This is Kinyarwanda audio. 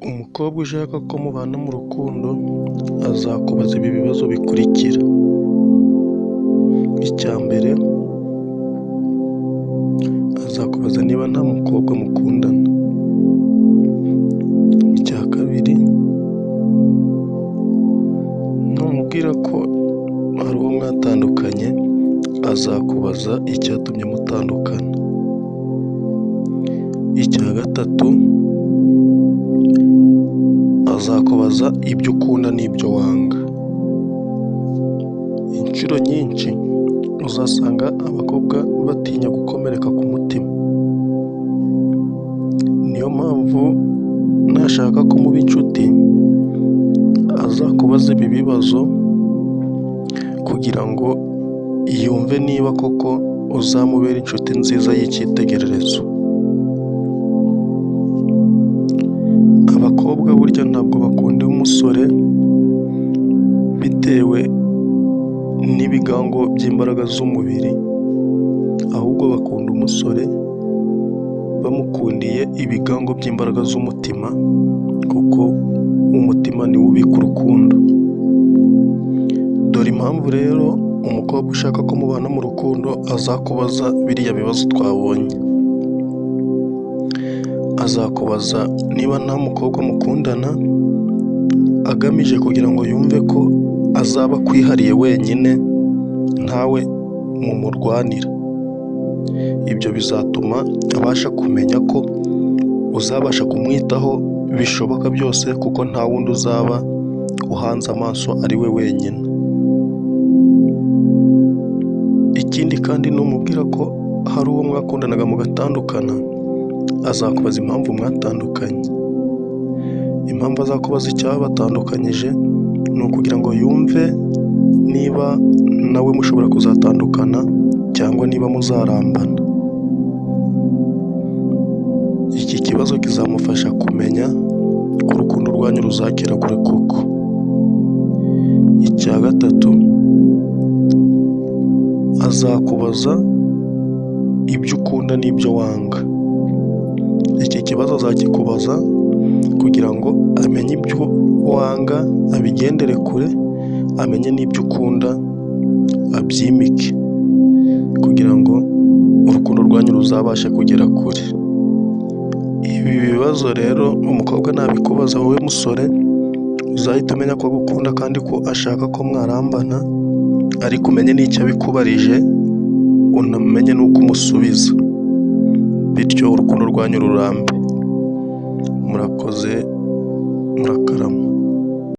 Umukobwa ushaka ko mubana mu rukundo azakubaza ibi bibazo bikurikira: icya mbere, azakubaza niba nta mukobwa mukundana. Icya kabiri, numubwira ko hari uwo mwatandukanye azakubaza icyatumye mutandukana. Icya gatatu, azakubaza ibyo ukunda n'ibyo wanga. Inshuro nyinshi uzasanga abakobwa batinya gukomereka ku mutima. Niyo mpamvu nashaka ko muba inshuti azakubaza ibi bibazo kugira ngo yumve niba koko uzamubera inshuti nziza y'icyitegererezo. Abakobwa burya ntabwo bakunda umusore bitewe n'ibigango by'imbaraga z'umubiri, ahubwo bakunda umusore bamukundiye ibigango by'imbaraga z'umutima, kuko umutima niwo ubika urukundo. Dore impamvu rero umukobwa ushaka ko mubana mu rukundo azakubaza biriya bibazo twabonye. Azakubaza niba nta mukobwa mukundana, agamije kugira ngo yumve ko azaba akwihariye wenyine ntawe mumurwanira. Ibyo bizatuma abasha kumenya ko uzabasha kumwitaho bishoboka byose, kuko nta wundi uzaba uhanze amaso ari we wenyine. Ikindi kandi numubwira ko hari uwo mwakundanaga mugatandukana, azakubaza impamvu mwatandukanye. Impamvu azakubaza icyabatandukanyije ni ukugira ngo yumve niba nawe mushobora kuzatandukana cyangwa niba muzarambana. Iki kibazo kizamufasha kumenya ko urukundo rwanyu ruzagera kure koko. Icya gatatu, azakubaza ibyo ukunda n'ibyo wanga. Iki kibazo azakikubaza kugira ngo amenye ibyo wanga abigendere kure, amenye n'ibyo ukunda abyimike, kugira ngo urukundo rwanyu ruzabashe kugera kure. Ibi bibazo rero umukobwa nabikubaza, wowe musore uzahita umenya ko agukunda kandi ko ashaka ko mwarambana, ariko umenye n'icyo abikubarije, unamenye n'uko umusubiza, bityo urukundo rwanyu rurambe. Murakoze, murakarama.